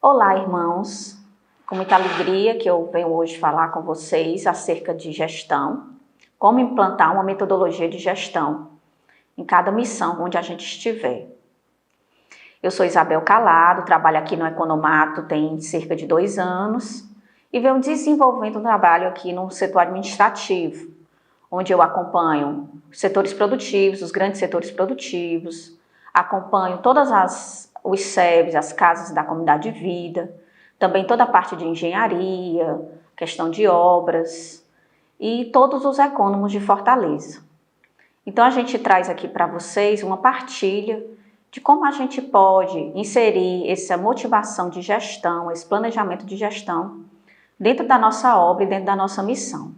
Olá, irmãos. Com muita alegria que eu venho hoje falar com vocês acerca de gestão, como implantar uma metodologia de gestão em cada missão onde a gente estiver. Eu sou Isabel Calado, trabalho aqui no Economato tem cerca de 2 anos e venho desenvolvendo um trabalho aqui no setor administrativo, onde eu acompanho os setores produtivos, os grandes setores produtivos, acompanho os SEBs, as casas da comunidade de vida, também toda a parte de engenharia, questão de obras e todos os econômicos de Fortaleza. Então a gente traz aqui para vocês uma partilha de como a gente pode inserir essa motivação de gestão, esse planejamento de gestão dentro da nossa obra e dentro da nossa missão.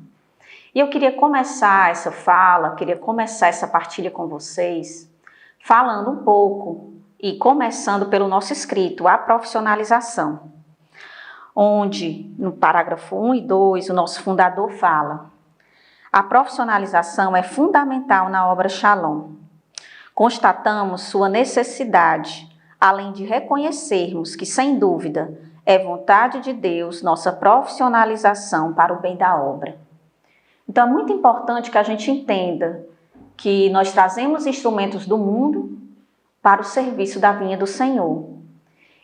E eu queria começar essa fala, essa partilha com vocês, falando um pouco e começando pelo nosso escrito, a profissionalização, onde no parágrafo 1 e 2 o nosso fundador fala: a profissionalização é fundamental na obra Shalom. Constatamos sua necessidade, além de reconhecermos que, sem dúvida, é vontade de Deus nossa profissionalização para o bem da obra. Então é muito importante que a gente entenda que nós trazemos instrumentos do mundo para o serviço da vinha do Senhor.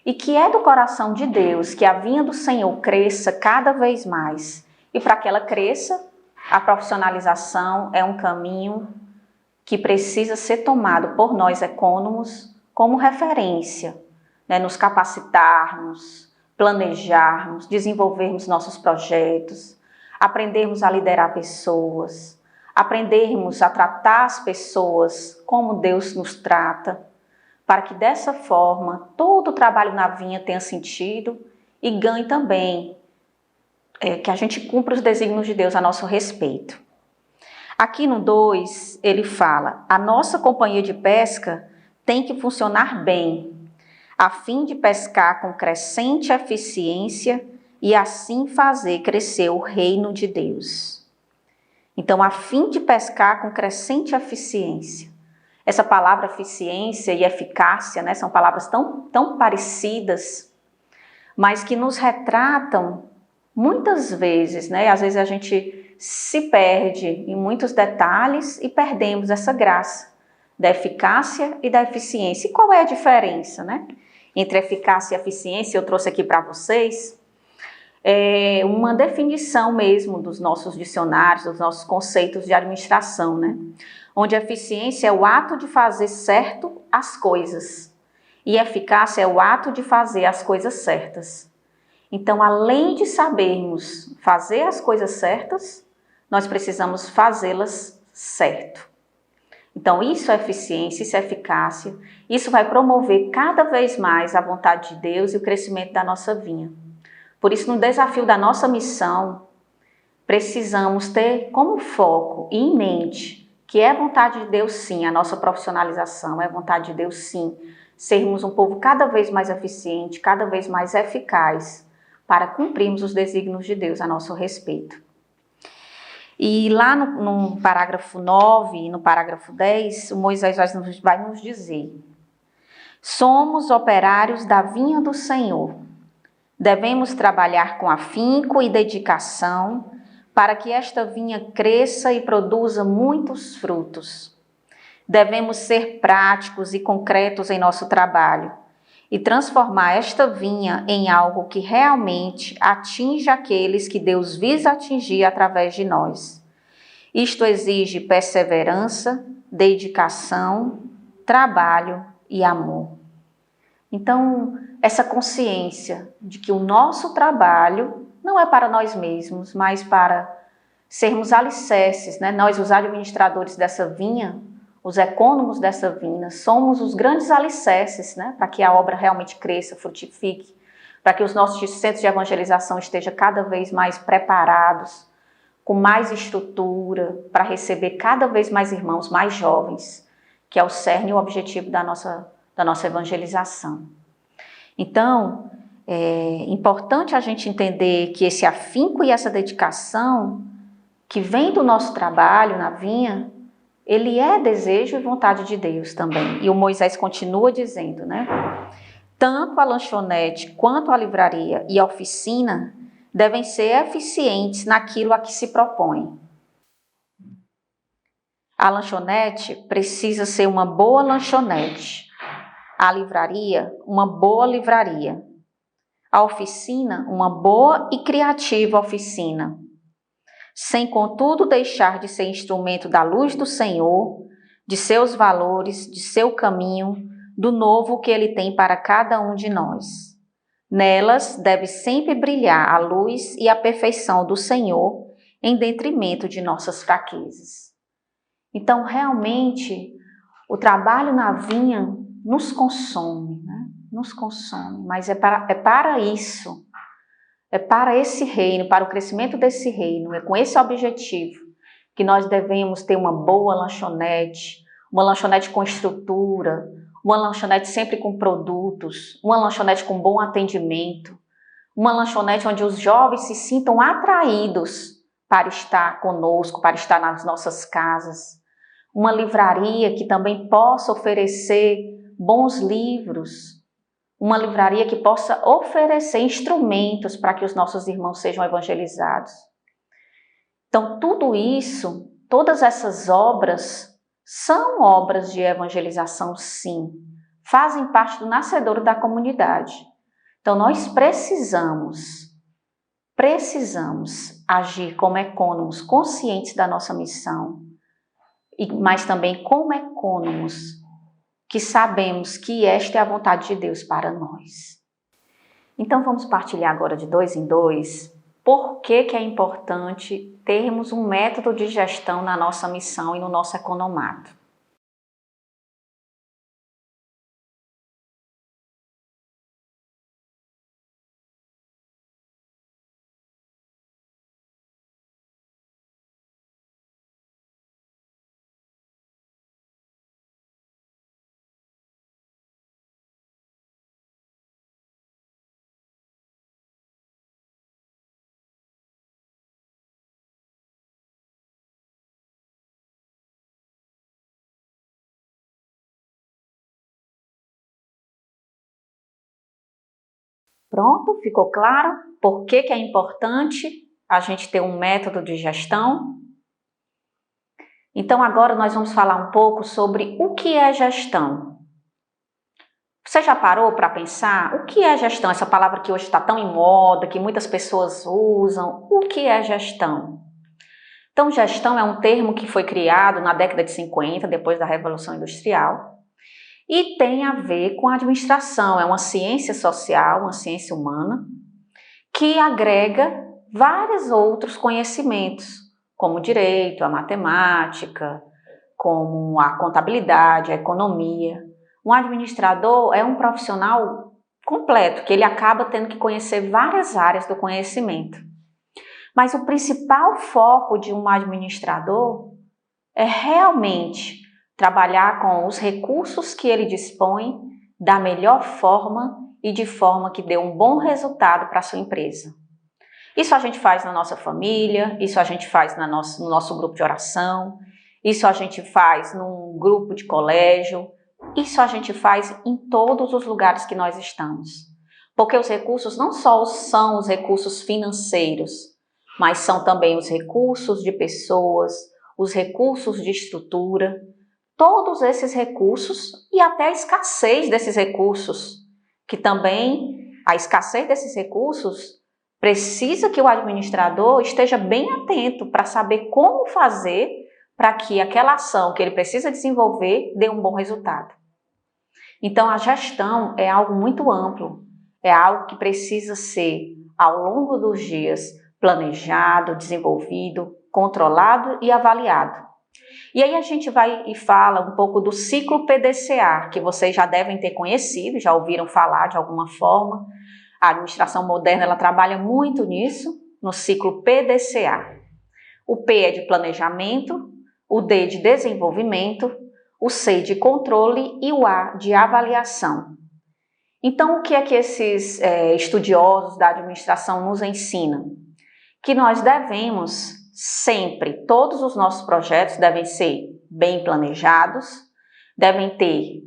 E que é do coração de Deus que a vinha do Senhor cresça cada vez mais. E para que ela cresça, a profissionalização é um caminho que precisa ser tomado por nós econômicos como referência, né? Nos capacitarmos, planejarmos, desenvolvermos nossos projetos, aprendermos a liderar pessoas, aprendermos a tratar as pessoas como Deus nos trata, para que dessa forma todo o trabalho na vinha tenha sentido e ganhe também, que a gente cumpra os desígnios de Deus a nosso respeito. Aqui no 2 ele fala: a nossa companhia de pesca tem que funcionar bem, a fim de pescar com crescente eficiência e assim fazer crescer o reino de Deus. Então, a fim de pescar com crescente eficiência. Essa palavra eficiência e eficácia, né, são palavras tão parecidas, mas que nos retratam muitas vezes, né? Às vezes a gente se perde em muitos detalhes e perdemos essa graça da eficácia e da eficiência. E qual é a diferença, né, entre eficácia e eficiência? Eu trouxe aqui para vocês uma definição mesmo dos nossos dicionários, dos nossos conceitos de administração, né? Onde a eficiência é o ato de fazer certo as coisas e eficácia é o ato de fazer as coisas certas. Então, além de sabermos fazer as coisas certas, nós precisamos fazê-las certo. Então, isso é eficiência, isso é eficácia, isso vai promover cada vez mais a vontade de Deus e o crescimento da nossa vinha. Por isso, no desafio da nossa missão, precisamos ter como foco e em mente que é vontade de Deus sim, a nossa profissionalização, é vontade de Deus sim, sermos um povo cada vez mais eficiente, cada vez mais eficaz, para cumprirmos os desígnios de Deus a nosso respeito. E lá no parágrafo 9 e no parágrafo 10, o Moisés vai nos dizer: somos operários da vinha do Senhor. Devemos trabalhar com afinco e dedicação para que esta vinha cresça e produza muitos frutos. Devemos ser práticos e concretos em nosso trabalho e transformar esta vinha em algo que realmente atinja aqueles que Deus visa atingir através de nós. Isto exige perseverança, dedicação, trabalho e amor. Então, essa consciência de que o nosso trabalho não é para nós mesmos, mas para sermos alicerces, né? Nós, os administradores dessa vinha, os econômicos dessa vinha, somos os grandes alicerces, né? Para que a obra realmente cresça, frutifique, para que os nossos centros de evangelização estejam cada vez mais preparados, com mais estrutura, para receber cada vez mais irmãos mais jovens, que é o cerne e o objetivo da nossa evangelização. Então, é importante a gente entender que esse afinco e essa dedicação que vem do nosso trabalho na vinha, ele é desejo e vontade de Deus também. E o Moisés continua dizendo, né? tanto a lanchonete quanto a livraria e a oficina devem ser eficientes naquilo a que se propõe. A lanchonete precisa ser uma boa lanchonete, a livraria, uma boa livraria, a oficina, uma boa e criativa oficina, sem contudo deixar de ser instrumento da luz do Senhor, de seus valores, de seu caminho, do novo que Ele tem para cada um de nós. Nelas deve sempre brilhar a luz e a perfeição do Senhor, em detrimento de nossas fraquezas. Então, realmente, o trabalho na vinha nos consome, né? Nos consome, mas é para isso, é para esse reino, para o crescimento desse reino, é com esse objetivo que nós devemos ter uma boa lanchonete com estrutura, uma lanchonete sempre com produtos, uma lanchonete com bom atendimento, uma lanchonete onde os jovens se sintam atraídos para estar conosco, para estar nas nossas casas, uma livraria que também possa oferecer bons livros, uma livraria que possa oferecer instrumentos para que os nossos irmãos sejam evangelizados. Então, tudo isso, todas essas obras, são obras de evangelização, sim. Fazem parte do nascedouro da comunidade. Então, nós precisamos agir como econômicos, conscientes da nossa missão, mas também como econômicos, que sabemos que esta é a vontade de Deus para nós. Então, vamos partilhar agora de 2 em 2 por que é importante termos um método de gestão na nossa missão e no nosso economato. Pronto? Ficou claro por que é importante a gente ter um método de gestão? Então, agora nós vamos falar um pouco sobre o que é gestão. Você já parou para pensar o que é gestão? Essa palavra que hoje está tão em moda, que muitas pessoas usam. O que é gestão? Então, gestão é um termo que foi criado na década de 50, depois da Revolução Industrial, e tem a ver com a administração. É uma ciência social, uma ciência humana, que agrega vários outros conhecimentos, como o direito, a matemática, como a contabilidade, a economia. Um administrador é um profissional completo, que ele acaba tendo que conhecer várias áreas do conhecimento. Mas o principal foco de um administrador é realmente trabalhar com os recursos que ele dispõe da melhor forma e de forma que dê um bom resultado para a sua empresa. Isso a gente faz na nossa família, isso a gente faz no nosso grupo de oração, isso a gente faz num grupo de colégio, isso a gente faz em todos os lugares que nós estamos. Porque os recursos não só são os recursos financeiros, mas são também os recursos de pessoas, os recursos de estrutura, todos esses recursos e até a escassez desses recursos, que também a escassez desses recursos precisa que o administrador esteja bem atento para saber como fazer para que aquela ação que ele precisa desenvolver dê um bom resultado. Então, a gestão é algo muito amplo, é algo que precisa ser, ao longo dos dias, planejado, desenvolvido, controlado e avaliado. E aí a gente vai e fala um pouco do ciclo PDCA, que vocês já devem ter conhecido, já ouviram falar de alguma forma. A administração moderna ela trabalha muito nisso, no ciclo PDCA. O P é de planejamento, o D de desenvolvimento, o C de controle e o A de avaliação. Então, o que é que esses estudiosos da administração nos ensinam? Que nós devemos sempre, todos os nossos projetos devem ser bem planejados, devem ter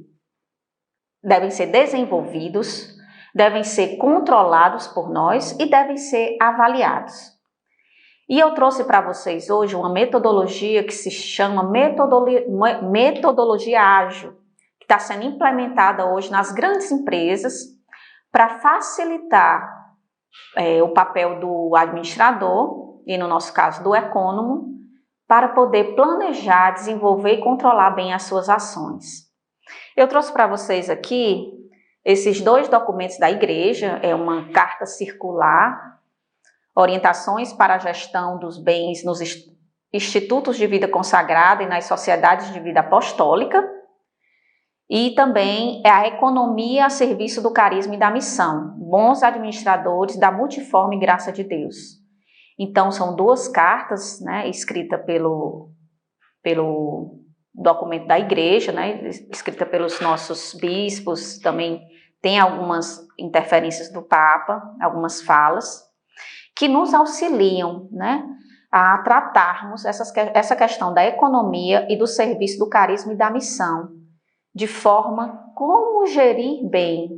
devem ser desenvolvidos, devem ser controlados por nós e devem ser avaliados. E eu trouxe para vocês hoje uma metodologia que se chama metodologia ágil, que está sendo implementada hoje nas grandes empresas para facilitar o papel do administrador, e no nosso caso do econômico, para poder planejar, desenvolver e controlar bem as suas ações. Eu trouxe para vocês aqui esses 2 documentos da igreja, é uma carta circular, orientações para a gestão dos bens nos institutos de vida consagrada e nas sociedades de vida apostólica, e também é a economia a serviço do carisma e da missão, bons administradores da multiforme graça de Deus. Então, são 2 cartas, né, escritas pelo documento da igreja, né, escrita pelos nossos bispos, também tem algumas interferências do Papa, algumas falas, que nos auxiliam, né, a tratarmos essa questão da economia e do serviço do carisma e da missão, de forma como gerir bem,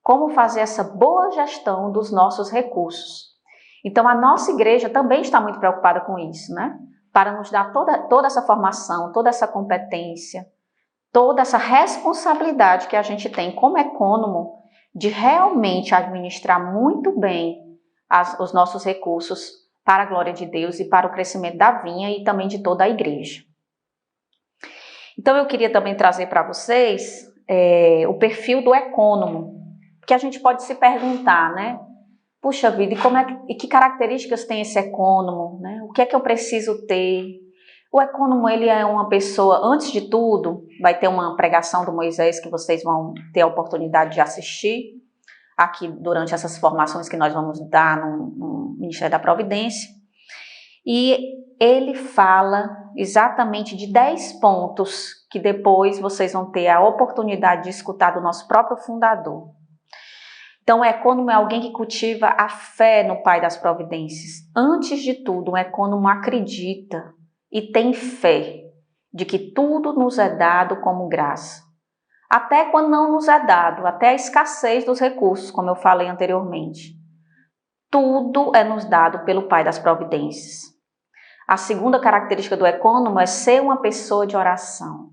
como fazer essa boa gestão dos nossos recursos. Então, a nossa igreja também está muito preocupada com isso, né? Para nos dar toda essa formação, toda essa competência, toda essa responsabilidade que a gente tem como econômico de realmente administrar muito bem os nossos recursos para a glória de Deus e para o crescimento da vinha e também de toda a igreja. Então, eu queria também trazer para vocês o perfil do econômico, porque a gente pode se perguntar, né? Puxa vida, e que características tem esse econômico, né? O que é que eu preciso ter? O econômico, ele é uma pessoa, antes de tudo, vai ter uma pregação do Moisés que vocês vão ter a oportunidade de assistir aqui durante essas formações que nós vamos dar no Ministério da Providência. E ele fala exatamente de 10 pontos que depois vocês vão ter a oportunidade de escutar do nosso próprio fundador. Então, o econômico é alguém que cultiva a fé no Pai das Providências. Antes de tudo, o econômico acredita e tem fé de que tudo nos é dado como graça. Até quando não nos é dado, até a escassez dos recursos, como eu falei anteriormente. Tudo é nos dado pelo Pai das Providências. A segunda característica do econômico é ser uma pessoa de oração.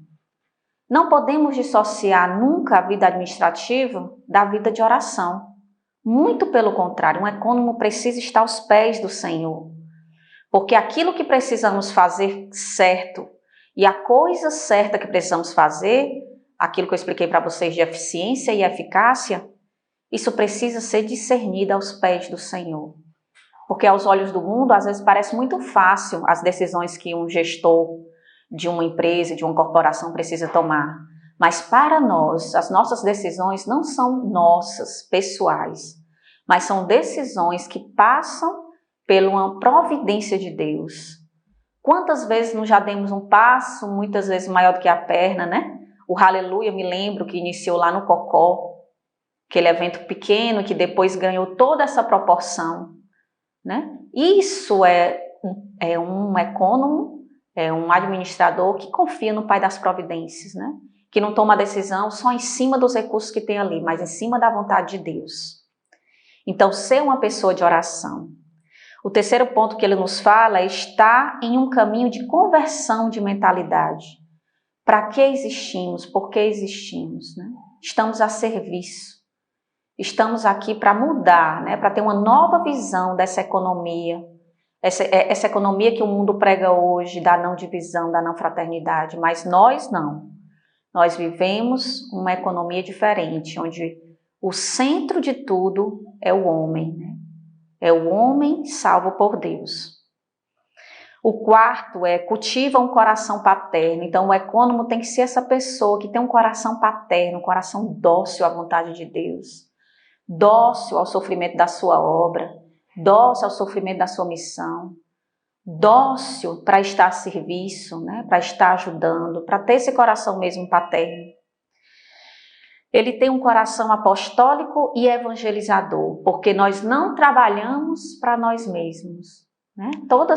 Não podemos dissociar nunca a vida administrativa da vida de oração. Muito pelo contrário, um econômico precisa estar aos pés do Senhor. Porque aquilo que precisamos fazer certo e a coisa certa que precisamos fazer, aquilo que eu expliquei para vocês de eficiência e eficácia, isso precisa ser discernido aos pés do Senhor. Porque aos olhos do mundo, às vezes parece muito fácil as decisões que um gestor de uma empresa, de uma corporação precisa tomar. Mas para nós, as nossas decisões não são nossas, pessoais, mas são decisões que passam por uma providência de Deus. Quantas vezes nós já demos um passo, muitas vezes maior do que a perna, né? O Aleluia, me lembro que iniciou lá no Cocó, aquele evento pequeno que depois ganhou toda essa proporção, né? Isso é um econômico, é um administrador que confia no Pai das Providências, né? Que não toma decisão só em cima dos recursos que tem ali, mas em cima da vontade de Deus. Então, ser uma pessoa de oração. O terceiro ponto que ele nos fala é estar em um caminho de conversão de mentalidade. Para que existimos? Por que existimos? Né? Estamos a serviço. Estamos aqui para mudar, né? Para ter uma nova visão dessa economia. Essa economia que o mundo prega hoje, da não divisão, da não fraternidade. Mas nós não. Nós vivemos uma economia diferente, onde o centro de tudo é o homem, né? É o homem salvo por Deus. O quarto é cultiva um coração paterno. Então, o econômico tem que ser essa pessoa que tem um coração paterno, um coração dócil à vontade de Deus, dócil ao sofrimento da sua obra, dócil ao sofrimento da sua missão, dócil para estar a serviço, né? Para estar ajudando, para ter esse coração mesmo paterno. Ele tem um coração apostólico e evangelizador, porque nós não trabalhamos para nós mesmos. Né? Todo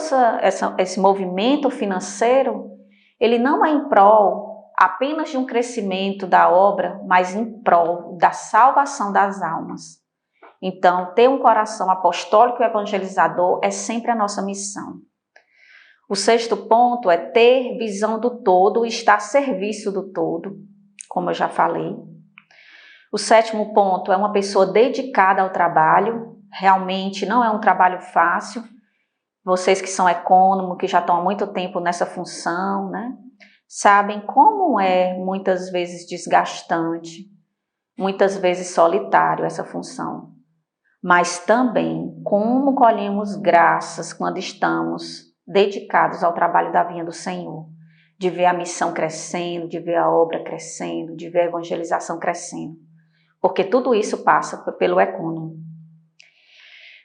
esse movimento financeiro, ele não é em prol apenas de um crescimento da obra, mas em prol da salvação das almas. Então, ter um coração apostólico e evangelizador é sempre a nossa missão. O 6º ponto é ter visão do todo e estar a serviço do todo, como eu já falei. O 7º ponto é uma pessoa dedicada ao trabalho. Realmente não é um trabalho fácil. Vocês que são econômicos, que já estão há muito tempo nessa função, né? Sabem como é muitas vezes desgastante, muitas vezes solitário essa função. Mas também como colhemos graças quando estamos dedicados ao trabalho da vinha do Senhor, de ver a missão crescendo, de ver a obra crescendo, de ver a evangelização crescendo, porque tudo isso passa pelo econômico.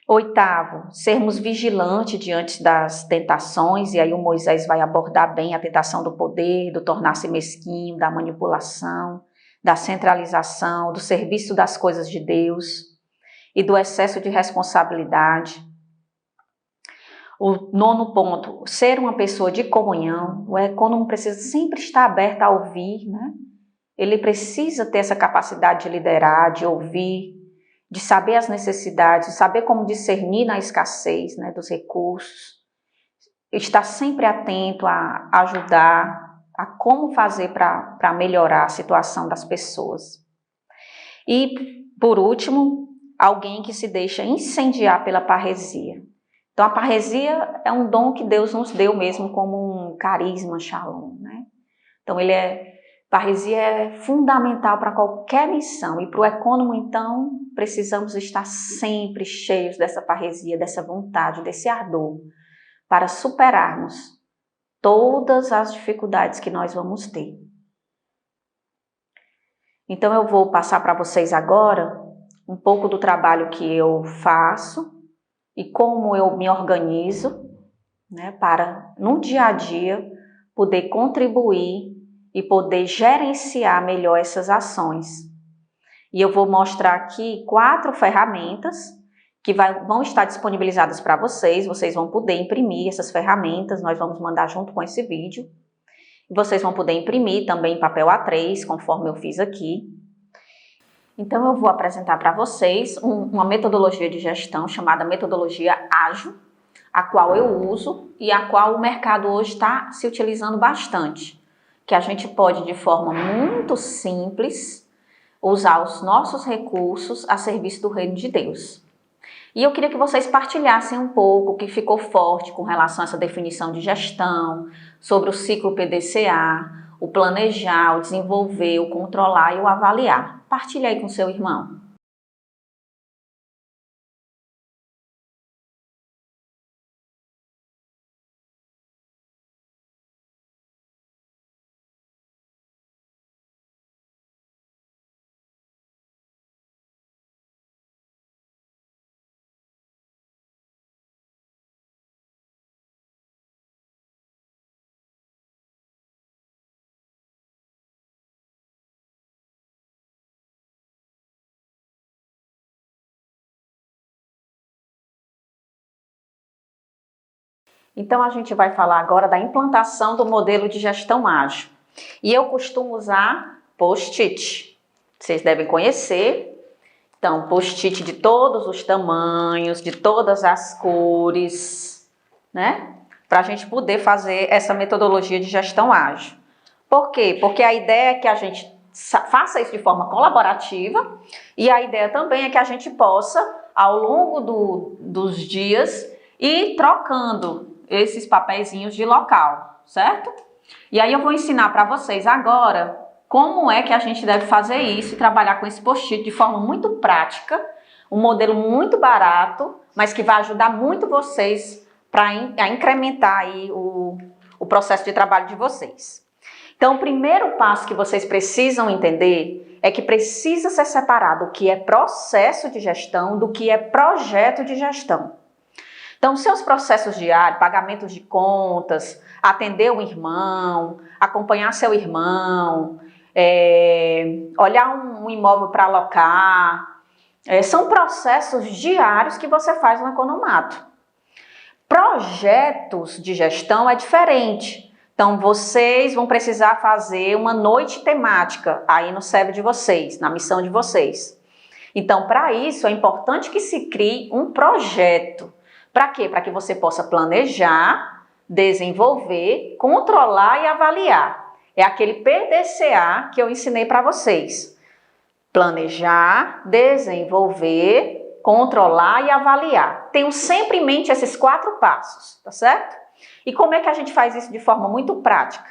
8º, sermos vigilantes diante das tentações, e aí o Moisés vai abordar bem a tentação do poder, do tornar-se mesquinho, da manipulação, da centralização, do serviço das coisas de Deus e do excesso de responsabilidade. O 9º ponto, ser uma pessoa de comunhão. O econômico precisa sempre estar aberto a ouvir, né? Ele precisa ter essa capacidade de liderar, de ouvir, de saber as necessidades, de saber como discernir na escassez, né, dos recursos. Estar sempre atento a ajudar, a como fazer para melhorar a situação das pessoas. E, por último, alguém que se deixa incendiar pela parresia. Então, a parresia é um dom que Deus nos deu mesmo como um carisma, shalom, né? Então, parresia é fundamental para qualquer missão. E para o econômico, então, precisamos estar sempre cheios dessa parresia, dessa vontade, desse ardor, para superarmos todas as dificuldades que nós vamos ter. Então, eu vou passar para vocês agora um pouco do trabalho que eu faço e como eu me organizo, né, para, no dia a dia, poder contribuir e poder gerenciar melhor essas ações. E eu vou mostrar aqui 4 ferramentas que vão estar disponibilizadas para vocês. Vocês vão poder imprimir essas ferramentas, nós vamos mandar junto com esse vídeo. Vocês vão poder imprimir também em papel A3, conforme eu fiz aqui. Então, eu vou apresentar para vocês uma metodologia de gestão chamada metodologia ágil, a qual eu uso e a qual o mercado hoje está se utilizando bastante. Que a gente pode, de forma muito simples, usar os nossos recursos a serviço do reino de Deus. E eu queria que vocês partilhassem um pouco o que ficou forte com relação a essa definição de gestão, sobre o ciclo PDCA, o planejar, o desenvolver, o controlar e o avaliar. Partilhe aí com seu irmão. Então, a gente vai falar agora da implantação do modelo de gestão ágil. E eu costumo usar post-it. Vocês devem conhecer. Então, post-it de todos os tamanhos, de todas as cores, né? Para a gente poder fazer essa metodologia de gestão ágil. Por quê? Porque a ideia é que a gente faça isso de forma colaborativa e a ideia também é que a gente possa, ao longo dos dias, ir trocando esses papeizinhos de local, certo? E aí eu vou ensinar para vocês agora como é que a gente deve fazer isso e trabalhar com esse post-it de forma muito prática, um modelo muito barato, mas que vai ajudar muito vocês a incrementar aí o processo de trabalho de vocês. Então, o primeiro passo que vocês precisam entender é que precisa ser separado o que é processo de gestão do que é projeto de gestão. Então, seus processos diários, pagamentos de contas, atender o irmão, acompanhar seu irmão, olhar um imóvel para alocar, são processos diários que você faz no economato. Projetos de gestão é diferente. Então, vocês vão precisar fazer uma noite temática aí no SEV de vocês, na missão de vocês. Então, para isso, é importante que se crie um projeto. Para quê? Para que você possa planejar, desenvolver, controlar e avaliar. É aquele PDCA que eu ensinei para vocês. Planejar, desenvolver, controlar e avaliar. Tenham sempre em mente esses 4 passos, tá certo? E como é que a gente faz isso de forma muito prática?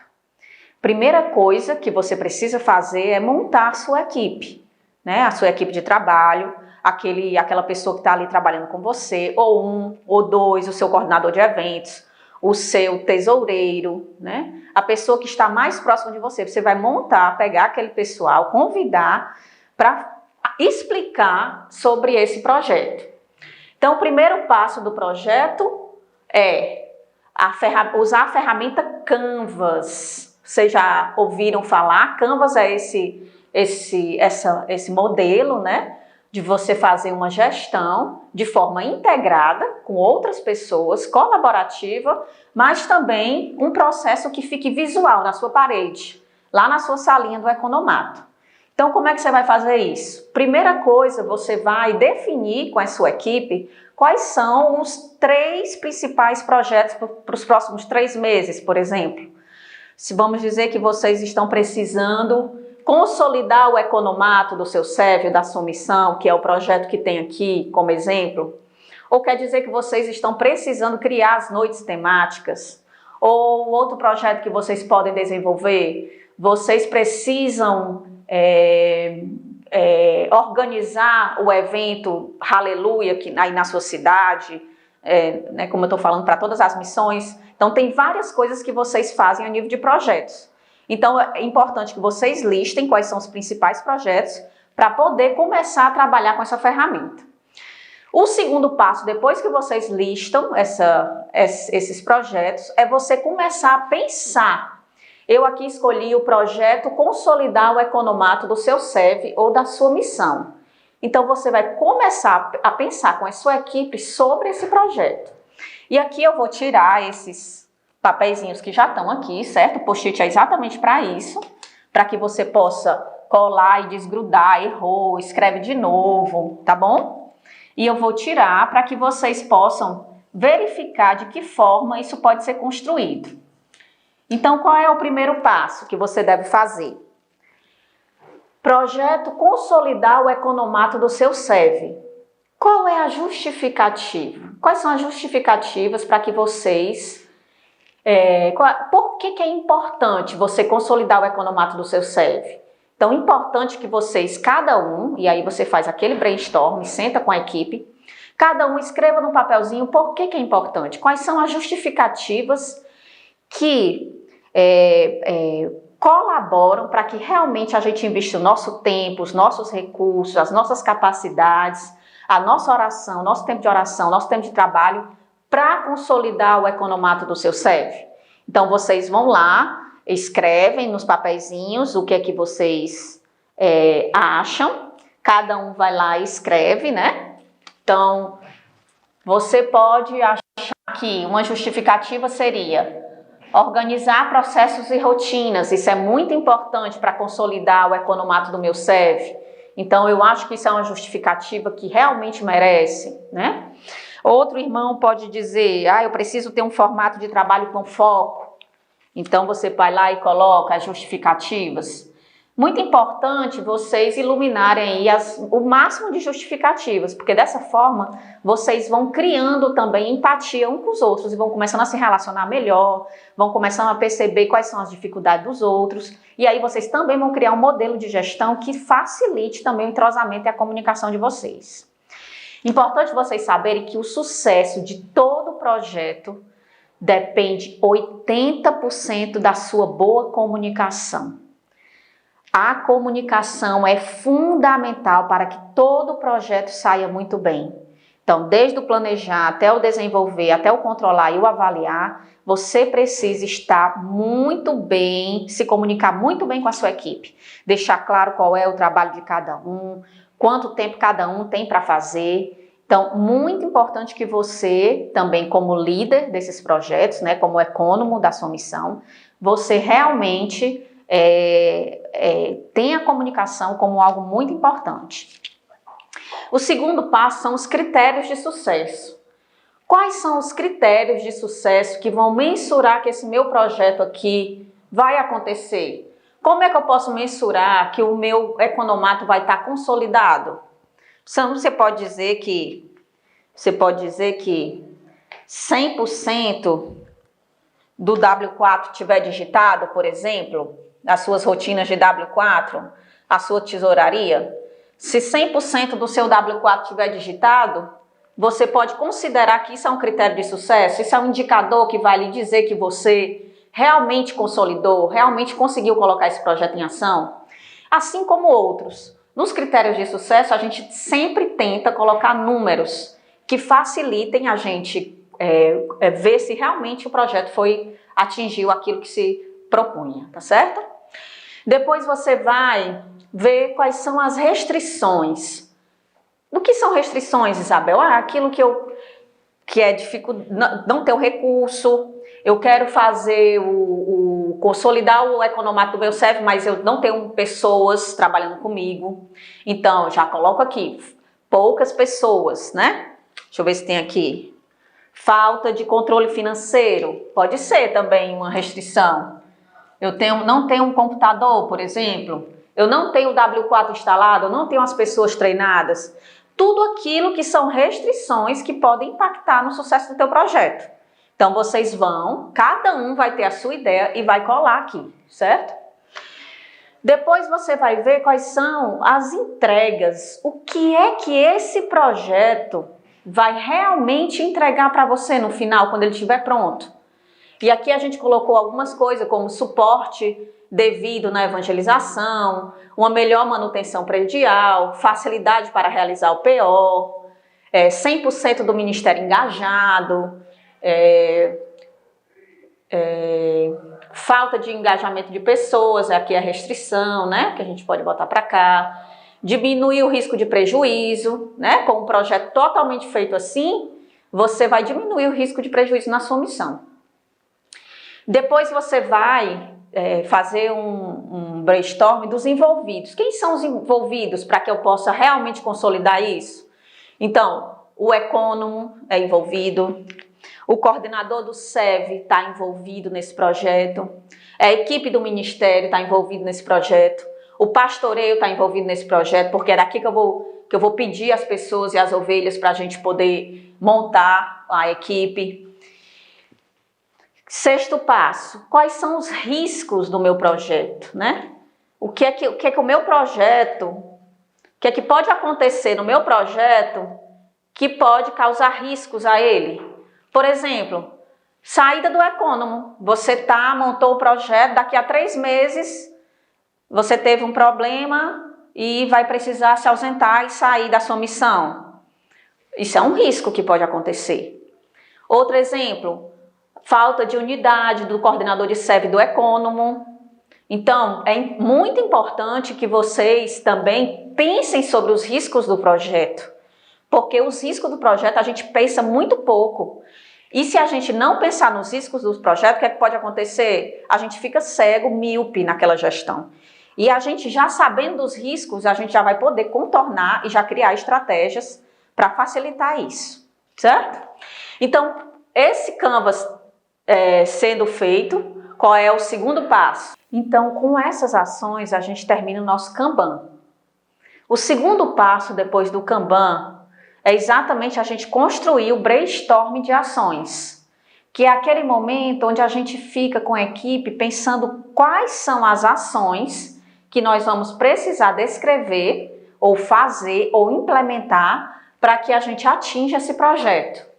Primeira coisa que você precisa fazer é montar a sua equipe, né? A sua equipe de trabalho, aquela pessoa que está ali trabalhando com você, ou 1 ou 2, o seu coordenador de eventos, o seu tesoureiro, né? A pessoa que está mais próxima de você. Você vai montar, pegar aquele pessoal, convidar para explicar sobre esse projeto. Então, o primeiro passo do projeto é usar a ferramenta Canvas. Vocês já ouviram falar? Canvas é esse modelo, né, de você fazer uma gestão de forma integrada com outras pessoas, colaborativa, mas também um processo que fique visual na sua parede, lá na sua salinha do Economato. Então, como é que você vai fazer isso? Primeira coisa, você vai definir com a sua equipe quais são os 3 principais projetos para os próximos 3 meses, por exemplo. Se vamos dizer que vocês estão precisando consolidar o Economato do seu SEV, da sua missão, que é o projeto que tem aqui como exemplo, ou quer dizer que vocês estão precisando criar as noites temáticas, ou outro projeto que vocês podem desenvolver, vocês precisam organizar o evento Aleluia aí na sua cidade, né, como eu estou falando para todas as missões. Então tem várias coisas que vocês fazem a nível de projetos. Então é importante que vocês listem quais são os principais projetos para poder começar a trabalhar com essa ferramenta. O segundo passo, depois que vocês listam esses projetos, é você começar a pensar. Eu aqui escolhi o projeto Consolidar o Economato do seu SEV ou da sua missão. Então você vai começar a pensar com a sua equipe sobre esse projeto. E aqui eu vou tirar esses papeizinhos que já estão aqui, certo? O post-it é exatamente para isso, para que você possa colar e desgrudar, errou, escreve de novo, tá bom? E eu vou tirar para que vocês possam verificar de que forma isso pode ser construído. Então, qual é o primeiro passo que você deve fazer? Projeto Consolidar o Economato do seu SEV. Qual é a justificativa? Quais são as justificativas para que vocês... por que é importante você consolidar o Economato do seu SEV? Então, é importante que vocês, cada um, e aí você faz aquele brainstorm, senta com a equipe, cada um escreva no papelzinho por que é importante. Quais são as justificativas que colaboram para que realmente a gente invista o nosso tempo, os nossos recursos, as nossas capacidades, a nossa oração, nosso tempo de oração, nosso tempo de trabalho para consolidar o Economato do seu SEV. Então, vocês vão lá, escrevem nos papeizinhos o que é que vocês acham, cada um vai lá e escreve, né? Então, você pode achar que uma justificativa seria organizar processos e rotinas. Isso é muito importante para consolidar o Economato do meu SEV. Então, eu acho que isso é uma justificativa que realmente merece, né? Outro irmão pode dizer, eu preciso ter um formato de trabalho com foco. Então, você vai lá e coloca as justificativas. Muito importante vocês iluminarem aí o máximo de justificativas, porque dessa forma vocês vão criando também empatia uns com os outros e vão começando a se relacionar melhor, vão começando a perceber quais são as dificuldades dos outros, e aí vocês também vão criar um modelo de gestão que facilite também o entrosamento e a comunicação de vocês. Importante vocês saberem que o sucesso de todo projeto depende 80% da sua boa comunicação. A comunicação é fundamental para que todo o projeto saia muito bem. Então, desde o planejar até o desenvolver, até o controlar e o avaliar, você precisa estar muito bem, se comunicar muito bem com a sua equipe. Deixar claro qual é o trabalho de cada um, quanto tempo cada um tem para fazer. Então, muito importante que você, também como líder desses projetos, né, como ecônomo da sua missão, você realmente tenha a comunicação como algo muito importante. O segundo passo são os critérios de sucesso. Quais são os critérios de sucesso que vão mensurar que esse meu projeto aqui vai acontecer? Como é que eu posso mensurar que o meu economato vai estar consolidado? Você pode dizer que 100% do W4 tiver digitado, por exemplo, as suas rotinas de W4, a sua tesouraria. Se 100% do seu W4 tiver digitado, você pode considerar que isso é um critério de sucesso, isso é um indicador que vai lhe dizer que você realmente consolidou, realmente conseguiu colocar esse projeto em ação, assim como outros. Nos critérios de sucesso, a gente sempre tenta colocar números que facilitem a gente ver se realmente o projeto atingiu aquilo que se propunha, tá certo? Depois você vai ver quais são as restrições. O que são restrições, Isabel? Aquilo que é difícil, não ter o recurso, eu quero fazer consolidar o economato do meu CEF, mas eu não tenho pessoas trabalhando comigo. Então, já coloco aqui, poucas pessoas, né? Deixa eu ver se tem aqui. Falta de controle financeiro, pode ser também uma restrição. Não tenho um computador, por exemplo. Eu não tenho o W4 instalado, eu não tenho as pessoas treinadas. Tudo aquilo que são restrições que podem impactar no sucesso do teu projeto. Então, vocês cada um vai ter a sua ideia e vai colar aqui, certo? Depois você vai ver quais são as entregas, o que é que esse projeto vai realmente entregar para você no final, quando ele estiver pronto. E aqui a gente colocou algumas coisas como suporte devido na evangelização, uma melhor manutenção predial, facilidade para realizar o PO, 100% do ministério engajado, falta de engajamento de pessoas, aqui é a restrição, né, que a gente pode botar para cá, diminuir o risco de prejuízo, né, com um projeto totalmente feito assim, você vai diminuir o risco de prejuízo na sua missão. Depois você vai fazer um brainstorm dos envolvidos. Quem são os envolvidos para que eu possa realmente consolidar isso? Então, o ecônomo é envolvido, o coordenador do SEV está envolvido nesse projeto, a equipe do ministério está envolvida nesse projeto, o pastoreio está envolvido nesse projeto, porque é daqui que eu vou pedir as pessoas e as ovelhas para a gente poder montar a equipe. Sexto passo, quais são os riscos do meu projeto, né? O que é que o meu projeto, o que é que pode acontecer no meu projeto que pode causar riscos a ele? Por exemplo, saída do ecônomo. Você montou o projeto, daqui a 3 meses você teve um problema e vai precisar se ausentar e sair da sua missão. Isso é um risco que pode acontecer. Outro exemplo, falta de unidade do coordenador de SEV do ecônomo. Então, é muito importante que vocês também pensem sobre os riscos do projeto, porque os riscos do projeto a gente pensa muito pouco. E se a gente não pensar nos riscos do projeto, o que é que pode acontecer? A gente fica cego, míope naquela gestão. E a gente já sabendo dos riscos, a gente já vai poder contornar e já criar estratégias para facilitar isso, certo? Então, esse Canvas sendo feito, qual é o segundo passo? Então, com essas ações, a gente termina o nosso Kanban. O segundo passo depois do Kanban é exatamente a gente construir o brainstorm de ações, que é aquele momento onde a gente fica com a equipe pensando quais são as ações que nós vamos precisar descrever, ou fazer, ou implementar para que a gente atinja esse projeto.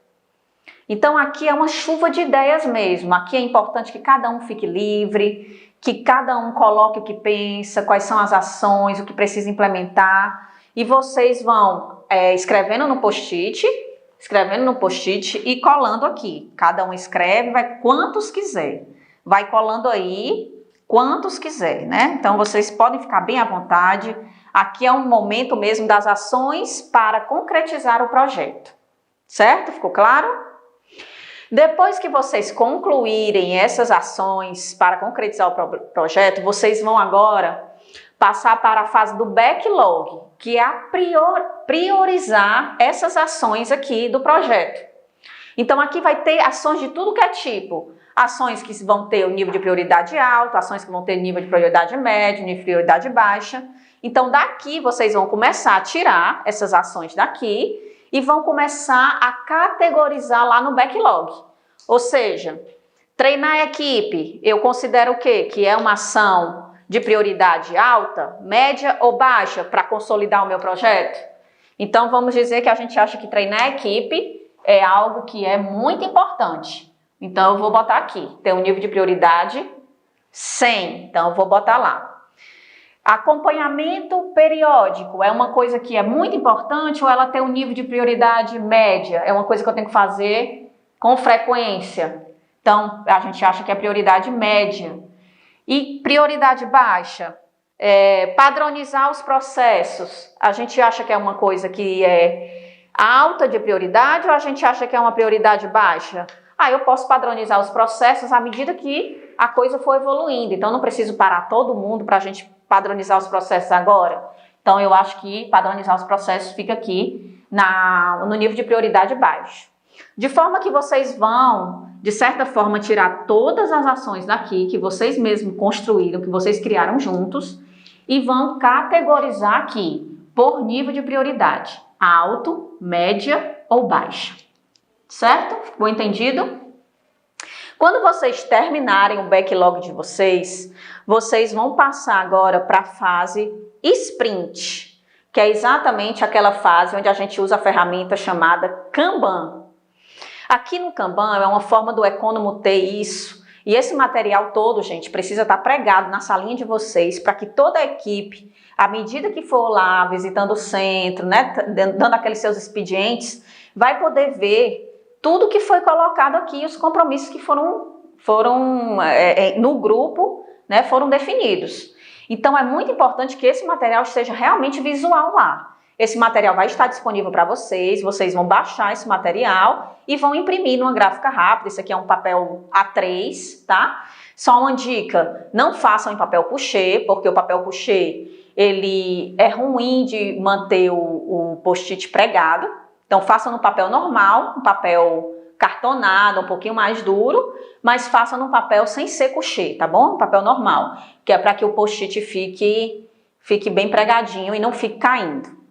Então aqui é uma chuva de ideias mesmo, aqui é importante que cada um fique livre, que cada um coloque o que pensa, quais são as ações, o que precisa implementar, e vocês vão escrevendo no post-it e colando aqui. Cada um escreve, vai quantos quiser, vai colando aí quantos quiser, né? Então vocês podem ficar bem à vontade, Aqui é um momento mesmo das ações para concretizar o projeto. Certo? Ficou claro? Depois que vocês concluírem essas ações para concretizar o projeto, vocês vão agora passar para a fase do backlog, que é priorizar essas ações aqui do projeto. Então aqui vai ter ações de tudo que é tipo. Ações que vão ter o nível de prioridade alto, ações que vão ter nível de prioridade médio, nível de prioridade baixa. Então daqui vocês vão começar a tirar essas ações daqui e vão começar a categorizar lá no backlog. Ou seja, treinar a equipe, eu considero o quê? Que é uma ação de prioridade alta, média ou baixa para consolidar o meu projeto? Então vamos dizer que a gente acha que treinar a equipe é algo que é muito importante. Então eu vou botar aqui, tem um nível de prioridade 100, então eu vou botar lá. Acompanhamento periódico é uma coisa que é muito importante ou ela tem um nível de prioridade média? É uma coisa que eu tenho que fazer com frequência. Então, a gente acha que é prioridade média. E prioridade baixa? Padronizar os processos. A gente acha que é uma coisa que é alta de prioridade ou a gente acha que é uma prioridade baixa? Eu posso padronizar os processos à medida que a coisa for evoluindo. Então, não preciso parar todo mundo para a gente padronizar os processos agora. Então, eu acho que padronizar os processos fica aqui no nível de prioridade baixo. De forma que vocês vão, de certa forma, tirar todas as ações daqui que vocês mesmos construíram, que vocês criaram juntos, e vão categorizar aqui por nível de prioridade, alto, média ou baixa. Certo? Ficou entendido? Quando vocês terminarem o backlog de vocês, vocês vão passar agora para a fase sprint, que é exatamente aquela fase onde a gente usa a ferramenta chamada Kanban. Aqui no Kanban é uma forma do Economo ter isso, e esse material todo, gente, precisa estar pregado na salinha de vocês para que toda a equipe, à medida que for lá visitando o centro, né, dando aqueles seus expedientes, vai poder ver tudo que foi colocado aqui, os compromissos que foram no grupo, né, foram definidos. Então, é muito importante que esse material esteja realmente visual lá. Esse material vai estar disponível para vocês vão baixar esse material e vão imprimir numa gráfica rápida. Esse aqui é um papel A3, tá? Só uma dica, não façam em papel couché, porque o papel couché, ele é ruim de manter o post-it pregado. Então, façam no papel normal, um papel cartonado, um pouquinho mais duro, mas façam no papel sem ser couché, tá bom? Um papel normal, que é para que o post-it fique bem pregadinho e não fique caindo.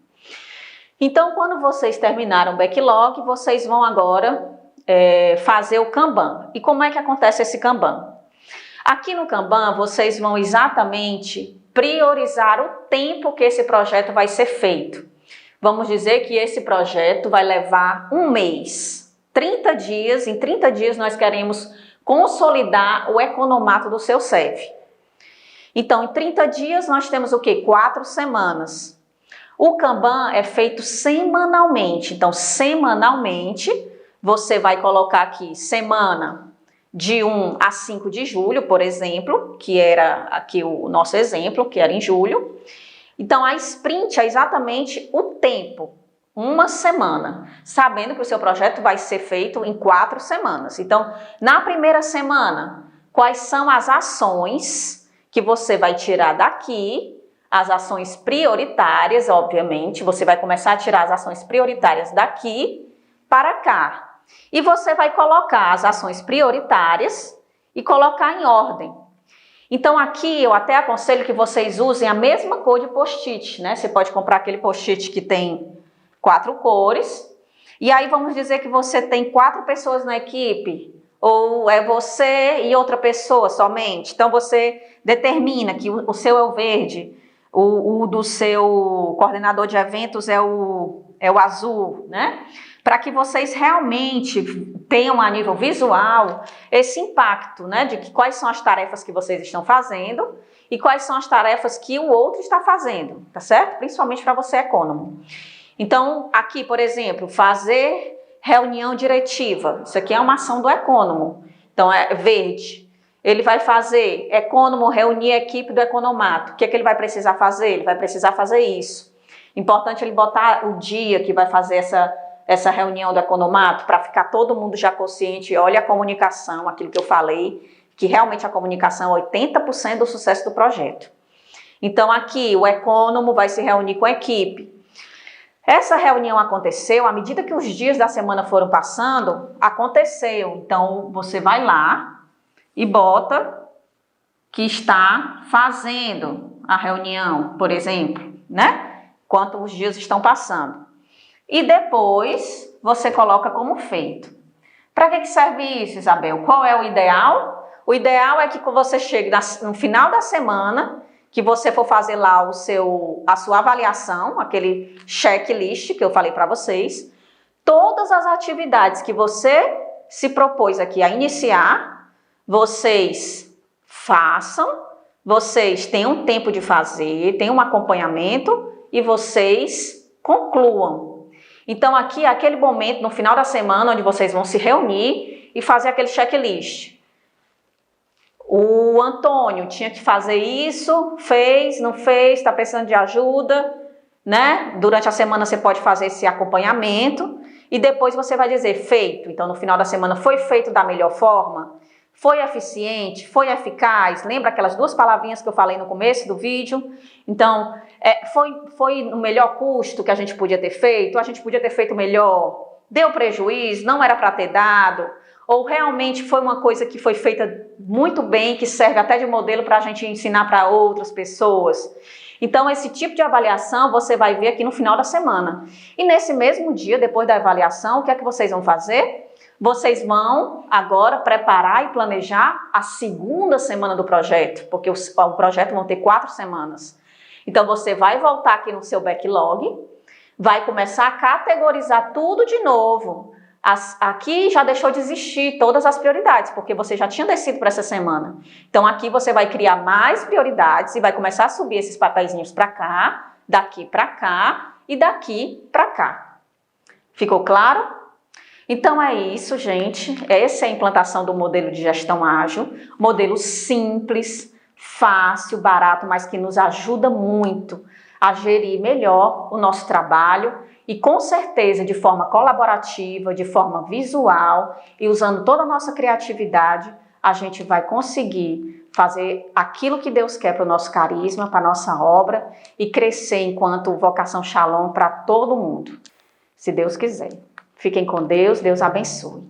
Então, quando vocês terminaram o backlog, vocês vão agora fazer o Kanban. E como é que acontece esse Kanban? Aqui no Kanban, vocês vão exatamente priorizar o tempo que esse projeto vai ser feito. Vamos dizer que esse projeto vai levar um mês, 30 dias. Em 30 dias nós queremos consolidar o economato do seu CEV. Então, em 30 dias nós temos o quê? 4 semanas. O Kanban é feito semanalmente. Então, semanalmente, você vai colocar aqui semana de 1 a 5 de julho, por exemplo, que era aqui o nosso exemplo, que era em julho. Então, a sprint é exatamente o tempo, uma semana, sabendo que o seu projeto vai ser feito em 4 semanas. Então, na primeira semana, quais são as ações que você vai tirar daqui? As ações prioritárias, obviamente, você vai começar a tirar as ações prioritárias daqui para cá. E você vai colocar as ações prioritárias e colocar em ordem. Então, aqui eu até aconselho que vocês usem a mesma cor de post-it, né? Você pode comprar aquele post-it que tem 4 cores. E aí vamos dizer que você tem 4 pessoas na equipe, ou é você e outra pessoa somente. Então, você determina que o seu é o verde, o do seu coordenador de eventos é o azul, né? Para que vocês realmente tenham a nível visual esse impacto, né? De que quais são as tarefas que vocês estão fazendo e quais são as tarefas que o outro está fazendo, tá certo? Principalmente para você, econômico. Então, aqui, por exemplo, fazer reunião diretiva. Isso aqui é uma ação do econômico. Então, é verde. Ele vai fazer Econômo, reunir a equipe do Economato. O que é que ele vai precisar fazer? Ele vai precisar fazer isso. Importante ele botar o dia que vai fazer essa reunião do Economato para ficar todo mundo já consciente. Olha a comunicação, aquilo que eu falei, que realmente a comunicação é 80% do sucesso do projeto. Então aqui o Econômo vai se reunir com a equipe. Essa reunião aconteceu, à medida que os dias da semana foram passando, aconteceu. Então você vai lá e bota que está fazendo a reunião, por exemplo, né? Enquanto os dias estão passando. E depois você coloca como feito. Para que serve isso, Isabel? Qual é o ideal? O ideal é que você chegue no final da semana, que você for fazer lá a sua avaliação, aquele checklist que eu falei para vocês, todas as atividades que você se propôs aqui a iniciar, vocês façam, vocês tenham tempo de fazer, tenham um acompanhamento e vocês concluam. Então aqui é aquele momento no final da semana onde vocês vão se reunir e fazer aquele checklist. O Antônio tinha que fazer isso, fez, não fez, está precisando de ajuda, né? Durante a semana você pode fazer esse acompanhamento e depois você vai dizer feito. Então no final da semana foi feito da melhor forma? Foi eficiente? Foi eficaz? Lembra aquelas duas palavrinhas que eu falei no começo do vídeo? Então, foi no melhor custo que a gente podia ter feito? A gente podia ter feito melhor? Deu prejuízo? Não era para ter dado? Ou realmente foi uma coisa que foi feita muito bem, que serve até de modelo para a gente ensinar para outras pessoas? Então, esse tipo de avaliação você vai ver aqui no final da semana. E nesse mesmo dia, depois da avaliação, o que é que vocês vão fazer? Vocês vão agora preparar e planejar a segunda semana do projeto, porque o projeto vão ter 4 semanas. Então, você vai voltar aqui no seu backlog, vai começar a categorizar tudo de novo. Aqui já deixou de existir todas as prioridades, porque você já tinha descido para essa semana. Então, aqui você vai criar mais prioridades e vai começar a subir esses papeizinhos para cá, daqui para cá e daqui para cá. Ficou claro? Então é isso, gente. Essa é a implantação do modelo de gestão ágil. Modelo simples, fácil, barato, mas que nos ajuda muito a gerir melhor o nosso trabalho e com certeza de forma colaborativa, de forma visual e usando toda a nossa criatividade, a gente vai conseguir fazer aquilo que Deus quer para o nosso carisma, para a nossa obra e crescer enquanto vocação Shalom para todo mundo, se Deus quiser. Fiquem com Deus, Deus abençoe.